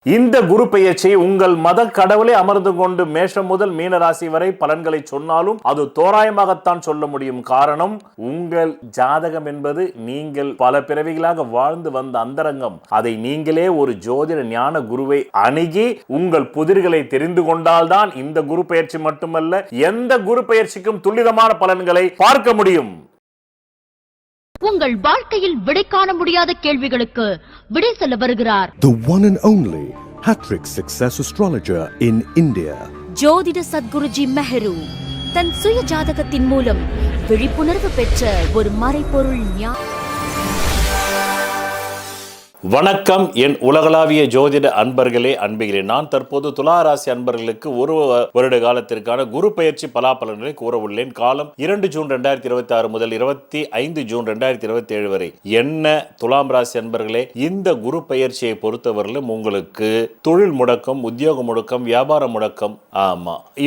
இந்த குரு பெயர்ச்சி உங்கள் மத கடவுளை அமர்ந்து கொண்டு மேஷம் முதல் மீனராசி வரை பலன்களை சொன்னாலும் அது தோராயமாகத்தான் சொல்ல முடியும். காரணம், உங்கள் ஜாதகம் என்பது நீங்கள் பல பிறவிகளாக வாழ்ந்து வந்த அந்தரங்கம். அதை நீங்களே ஒரு ஜோதிட ஞான குருவை அணுகி உங்கள் புதிர்களை தெரிந்து கொண்டால்தான் இந்த குரு பெயர்ச்சி மட்டுமல்ல, எந்த குரு பெயர்ச்சிக்கும் துல்லிதமான பலன்களை பார்க்க முடியும். உங்கள் வாழ்க்கையில் விடை காண முடியாத கேள்விகளுக்கு விடை சொல்ல வருகிறார் The one and only Hattrick Success Astrologer in India. ஜோதிட சத்குருஜி மெஹரு தன் சுய ஜாதகத்தின் மூலம் விழிப்புணர்வு பெற்ற ஒரு மறைபொருள் வணக்கம் என் உலகளாவிய ஜோதிட அன்பர்களே, அன்புகிறேன். நான் தற்போது துளாராசி அன்பர்களுக்கு ஒரு வருட காலத்திற்கான குரு பெயர்ச்சி பலாபலன்களை கூற உள்ளேன். காலம் 2 ஜூன் 2026 முதல் 25 ஜூன் 2027 வரை. என்ன துலாம் ராசி அன்பர்களே, இந்த குரு பெயர்ச்சியை பொறுத்தவரையிலும் உங்களுக்கு தொழில் முடக்கம், உத்தியோக முடக்கம், வியாபார முடக்கம்,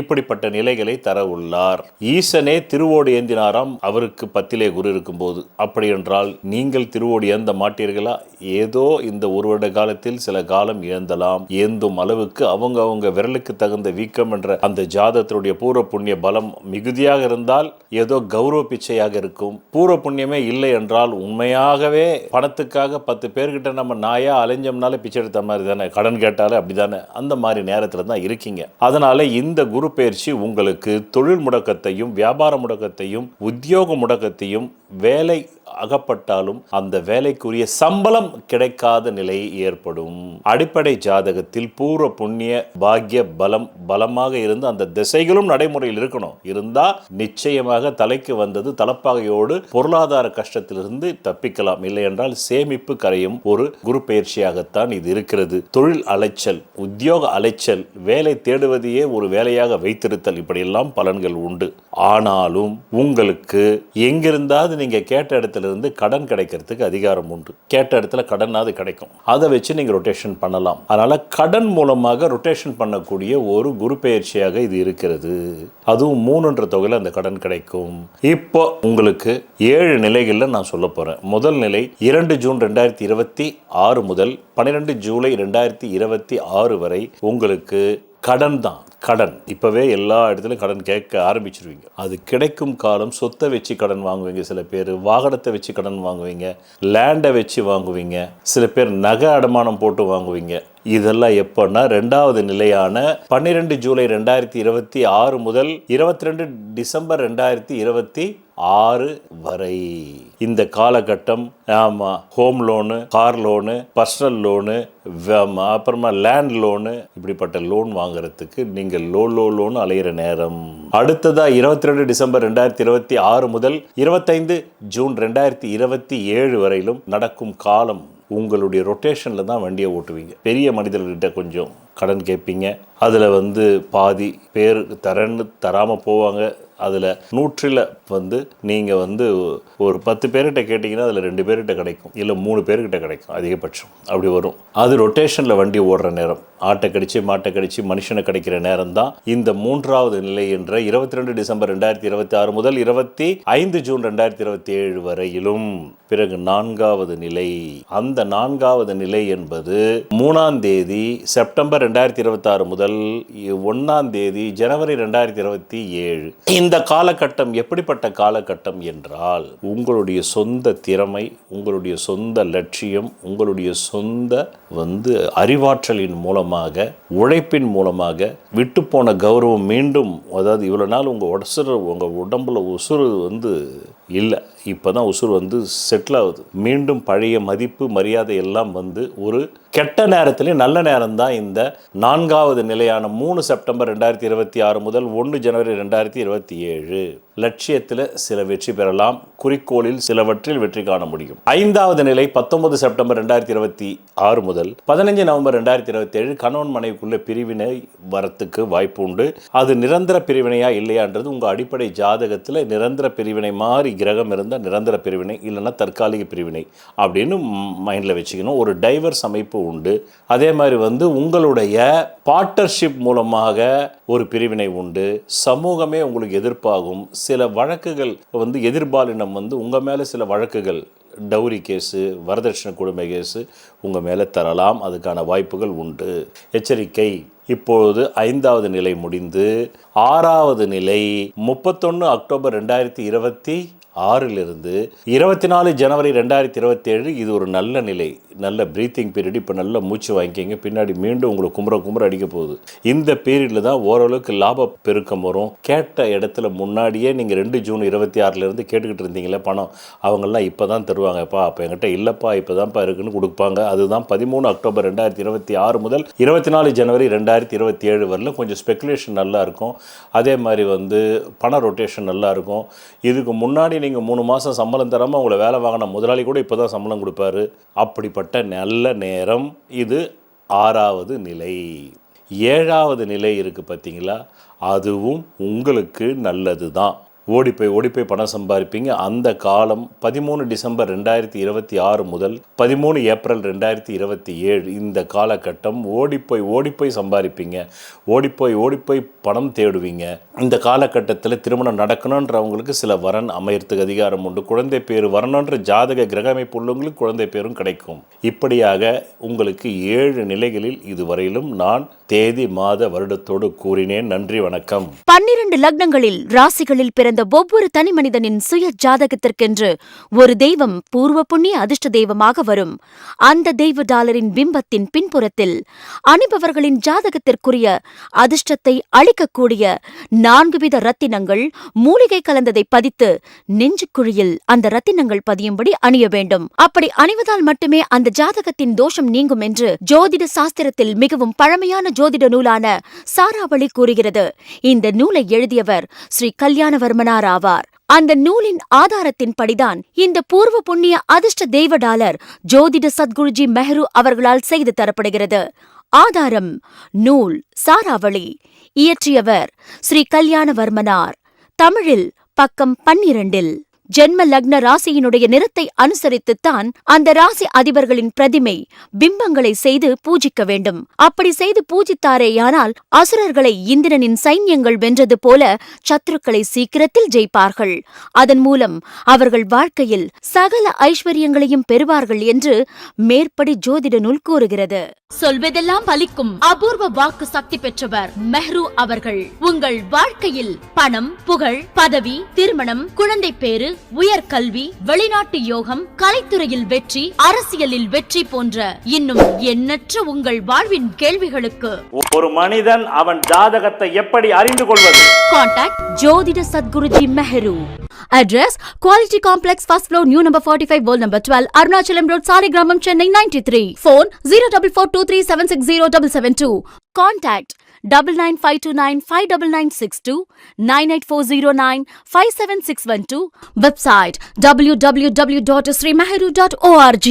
இப்படிப்பட்ட நிலைகளை தர உள்ளார். ஈசனே திருவோடு ஏந்தினாராம் அவருக்கு 10லே குரு இருக்கும்போது. அப்படி என்றால் நீங்கள் திருவோடு ஏந்த மாட்டீர்களா? ஏதோ இந்த ஒரு வருட காலத்தில் சில காலம் இழந்தலாம். ஏந்தும் அளவுக்கு அவங்க விரலுக்கு தகுந்த வீக்கம் என்ற அந்த ஜாதகத்தினுடைய பூர்வ புண்ணிய பலம் மிகுதியாக இருந்தால் ஏதோ கௌரவ பிச்சையாக இருக்கும். பூர்வ புண்ணியமே இல்லை என்றால் உண்மையாகவே பணத்துக்காக 10 பேர்கிட்ட நம்ம நாயா அலைஞ்சோம்னாலே பிச்சை எடுத்த மாதிரி தானே, கடன் கேட்டாலே அப்படிதானே, அந்த மாதிரி நேரத்தில் தான் இருக்கீங்க. அதனால இந்த குரு பயிற்சி உங்களுக்கு தொழில் முடக்கத்தையும், வியாபார முடக்கத்தையும், உத்தியோக முடக்கத்தையும், வேலை அகப்பட்டாலும் அந்த வேலைக்குரிய சம்பளம் கிடைக்காத நிலை ஏற்படும். அடிப்படை ஜாதகத்தில் பூர்வ புண்ணிய பாக்கிய பலம் பலமாக இருந்து அந்த திசைகளும் நடைமுறையில் இருக்கணும். இருந்தா நிச்சயமாக தலைக்கு வந்தது தலப்பாகையோடு பொருளாதார கஷ்டத்திலிருந்து தப்பிக்கலாம். இல்லை என்றால் சேமிப்பு கரையும் ஒரு குரு பயிற்சியாகத்தான் இது இருக்கிறது. தொழில் அலைச்சல், உத்தியோக அலைச்சல், வேலை தேடுவதையே ஒரு வேலையாக வைத்திருத்தல், இப்படியெல்லாம் பலன்கள் உண்டு. ஆனாலும் உங்களுக்கு எங்கிருந்தாவது நீங்க கேட்ட இடத்துல இருந்து கடன் கிடைக்கிறதுக்கு அதிகாரம் உண்டு. கேட்ட இடத்துல கடனாவது கிடைக்கும். அதை வச்சு நீங்க ரொட்டேஷன் பண்ணலாம். அதனால கடன் மூலமாக ரொட்டேஷன் பண்ணக்கூடிய ஒரு குரு பெயர்ச்சியாக இது இருக்கிறது. அதுவும் 3 தொகையில் அந்த கடன் கிடைக்கும். இப்போ உங்களுக்கு 7 நிலைகள்ல நான் சொல்ல போறேன். முதல் நிலை 2 ஜூன் 2026 முதல் 12 ஜூலை 2026 வரை உங்களுக்கு கடன் தான். கடன் இப்பவே எல்லா இடத்துலையும் கடன் கேட்க ஆரம்பிச்சிருவீங்க. அது கிடைக்கும் காலம் சொத்தை வச்சு கடன் வாங்குவீங்க. சில பேர் வாகனத்தை வச்சு கடன் வாங்குவீங்க, லேண்டை வச்சு வாங்குவீங்க, சில பேர் நகை அடமானம் போட்டு வாங்குவீங்க. இதெல்லாம் எப்பன்னா 2வது நிலையான 12 ஜூலை 2026 முதல் 22 டிசம்பர் 2026 வரை இந்த காலகட்டம். Home loan, car loan, personal loan, அப்புறமா லேண்ட் லோனு, இப்படிப்பட்ட லோன் வாங்குறதுக்கு நீங்கள் லோன் அலையிற நேரம். அடுத்ததா 22 டிசம்பர் 2026 முதல் 25 ஜூன் 2027 வரையிலும் நடக்கும் காலம். உங்களுடைய ரொட்டேஷனில் தான் வண்டியை ஓட்டுவீங்க. பெரிய மனிதர்கிட்ட கொஞ்சம் கடன் கேட்பீங்க. அதில் பாதி பேர் தராமல் போவாங்க. அதில் 100ல் நீங்கள் ஒரு 10 பேர்கிட்ட கேட்டிங்கன்னா அதில் 2 பேர்கிட்ட கிடைக்கும், இல்லை 3 பேர்கிட்ட கிடைக்கும் அதிகபட்சம். அப்படி வரும். அது ரொட்டேஷனில் வண்டி ஓடுற நேரம். ஆட்டை கடிச்சு மாட்டை கடிச்சு மனுஷனை கிடைக்கிற நேரம் தான் இந்த 3வது நிலை என்ற 22 டிசம்பர் 2026 முதல் 25 ஜூன் 2027 வரையிலும். பிறகு 4வது நிலை. அந்த 4வது நிலை என்பது 3ஆம் தேதி செப்டம்பர் 2026 முதல் 1ஆம் தேதி ஜனவரி 2027. இந்த காலகட்டம் எப்படிப்பட்ட காலகட்டம் என்றால், உங்களுடைய சொந்த திறமை, உங்களுடைய சொந்த லட்சியம், உங்களுடைய சொந்த அறிவாற்றலின் மூலமாக, உழைப்பின் மூலமாக விட்டு போன கௌரவம் மீண்டும், அதாவது இவ்வளோ நாள் உங்கள் உடம்புல உசுறு இல்லை, இப்போ தான் உசுறு செட்டில் ஆகுது. மீண்டும் பழைய மதிப்பு மரியாதை எல்லாம் ஒரு கெட்ட நேரத்திலே நல்ல நேரம் தான் இந்த 4வது நிலையான 3 செப்டம்பர் 2026 முதல் 1 ஜனவரி 2027. லட்சியத்தில் சில வெற்றி பெறலாம், குறிக்கோளில் சிலவற்றில் வெற்றி காண முடியும். 5வது நிலை 19 செப்டம்பர் 2026 முதல் 15 நவம்பர் 2027. கணவன் மனைவிக்குள்ள பிரிவினை வரத்துக்கு வாய்ப்பு உண்டு. அது நிரந்தர பிரிவினையா இல்லையான்றது உங்கள் அடிப்படை ஜாதகத்தில் நிரந்தர பிரிவினை மாதிரி கிரகம் இருந்தால் நிரந்தர பிரிவினை, இல்லைன்னா தற்காலிக பிரிவினை அப்படின்னு மைண்டில் வச்சுக்கணும். ஒரு டைவர்ஸ் அமைப்பு உண்டு. அதே மாதிரி உங்களுடைய பார்ட்னர்ஷிப் மூலமாக ஒரு பிரிவினை உண்டு. சமூகமே உங்களுக்கு எதிர்ப்பாகும். சில வழக்குகள் எதிர்பாலினம் உங்கள் மேலே சில வழக்குகள் டவுரி கேஸு, வரதட்சணை கொடுமை கேஸு உங்கள் மேலே தரலாம். அதுக்கான வாய்ப்புகள் உண்டு. எச்சரிக்கை. இப்பொழுது 5வது நிலை முடிந்து 6வது நிலை 31 அக்டோபர் 2026 24 ஜனவரி 2027. இது ஒரு நல்ல நிலை, நல்ல ப்ரீத்திங் பீரியட். இப்போ நல்ல மூச்சு வாங்கிக்கிங்க. பின்னாடி மீண்டும் உங்களுக்கு கும்புற அடிக்க போகுது. இந்த பீரியடில் தான் ஓரளவுக்கு லாப பெருக்கம் வரும். கேட்ட இடத்துல முன்னாடியே நீங்கள் 2 ஜூன் 2026 கேட்டுக்கிட்டு இருந்தீங்களே பணம், அவங்கெல்லாம் இப்போ தான் தருவாங்கப்பா, அப்போ என்கிட்ட இல்லைப்பா இப்போ தான்ப்பா இருக்குன்னு கொடுப்பாங்க. அதுதான் 13 அக்டோபர் 2026 முதல் 24 ஜனவரி 2027 வரல. கொஞ்சம் ஸ்பெக்குலேஷன் நல்லா இருக்கும். அதே மாதிரி பண ரொட்டேஷன் நல்லா இருக்கும். இதுக்கு முன்னாடி நீங்கள் 3 மாதம் சம்பளம் தராமல் உங்களை வேலை வாங்கின முதலாளி கூட இப்போ தான் சம்பளம் கொடுப்பாரு. அப்படிப்பட்ட நல்ல நேரம் இது. 6வது நிலை. 7வது நிலை இருக்குது பார்த்தீங்களா, அதுவும் உங்களுக்கு நல்லது தான். ஓடிப்போய் பணம் சம்பாதிப்பீங்க. அந்த காலம் 13 டிசம்பர் 2026 முதல் 13 ஏப்ரல் 2027. இந்த காலகட்டம் ஓடிப்போய் சம்பாதிப்பீங்க. ஓடிப்போய் பணம் தேடுவீங்க. இந்த காலகட்டத்தில் திருமணம் நடக்கணுன்றவங்களுக்கு சில வரன் அமையறதுக்கு அதிகாரம் உண்டு. குழந்தை பேர் வரணுன்ற ஜாதக கிரக அமைப்பு உள்ளவங்களுக்கு குழந்தை பேரும் கிடைக்கும். இப்படியாக உங்களுக்கு 7 நிலைகளில் இதுவரையிலும் நான் தேதி மாத வருடத்தோடு கூறினேன். நன்றி, வணக்கம். 12 லக்னங்களில் ராசிகளில் பிறந்த ஒவ்வொரு தனி மனிதனின் சுய ஜாதகத்திற்கென்று ஒரு தெய்வம் பூர்வ புண்ணிய அதிர்ஷ்ட தெய்வமாக வரும். அந்த தெய்வ டாலரின் பிம்பத்தின் பின்புறத்தில் அணிபவர்களின் ஜாதகத்திற்குரிய அதிர்ஷ்டத்தை அளிக்கக்கூடிய 4 வித ரத்தினங்கள் மூலிகை கலந்ததை பதித்து நெஞ்சுக்குழியில் அந்த ரத்தினங்கள் பதியும்படி அணிய வேண்டும். அப்படி அணிவதால் மட்டுமே அந்த ஜாதகத்தின் தோஷம் நீங்கும் என்று ஜோதிட சாஸ்திரத்தில் மிகவும் பழமையான ஜோதிட நூலான சாராவளி கூறுகிறது. இந்த நூலை எழுதியவர் ஸ்ரீ கல்யாணவர்மனார் ஆவார். அந்த நூலின் ஆதாரத்தின் படிதான் இந்த பூர்வ புண்ணிய அதிர்ஷ்ட தெய்வ டாலர் ஜோதிட சத்குருஜி மெஹரு அவர்களால் செய்து தரப்படுகிறது. ஆதாரம் நூல் சாராவளி. இயற்றியவர் ஸ்ரீ கல்யாணவர்மனார். தமிழில் பக்கம் 12. ஜென்ம லக்ன ராசியினுடைய நிறத்தை அனுசரித்துத்தான் அந்த ராசி அதிபர்களின் பிரதிமை பிம்பங்களை செய்து பூஜிக்க வேண்டும். அப்படி செய்து பூஜித்தாரேயானால் அசுரர்களை இந்திரனின் சைன்யங்கள் வென்றது போல சத்துருக்களை சீக்கிரத்தில் ஜெயிப்பார்கள். அதன் மூலம் அவர்கள் வாழ்க்கையில் சகல ஐஸ்வர்யங்களையும் பெறுவார்கள் என்று மேற்படி ஜோதிட நூல் கூறுகிறது. சொல்வதெல்லாம் பலிக்கும் அபூர்வ வாக்கு சக்தி பெற்றவர் மெஹ்ரு அவர்கள். உங்கள் வாழ்க்கையில் பணம், புகழ், பதவி, திருமணம், குழந்தை பேறு, உயர்கல்வி, வெளிநாட்டு யோகம், கலைத்துறையில் வெற்றி, அரசியலில் வெற்றி போன்ற இன்னும் எண்ணற்ற உங்கள் வாழ்வின் கேள்விகளுக்கு ஒரு மனிதன் அவன் ஜாதகத்தை எப்படி அறிந்து கொள்வது? கான்டாக்ட் ஜோதிட Sadguruji Mehru. Address Quality Complex, first floor, new number 45, wall number 12, Arunachalam Road, Saligramam, Chennai 93. Phone 04423760772. Contact 9952959962, 98409 57612. Website www.srimeheru.org.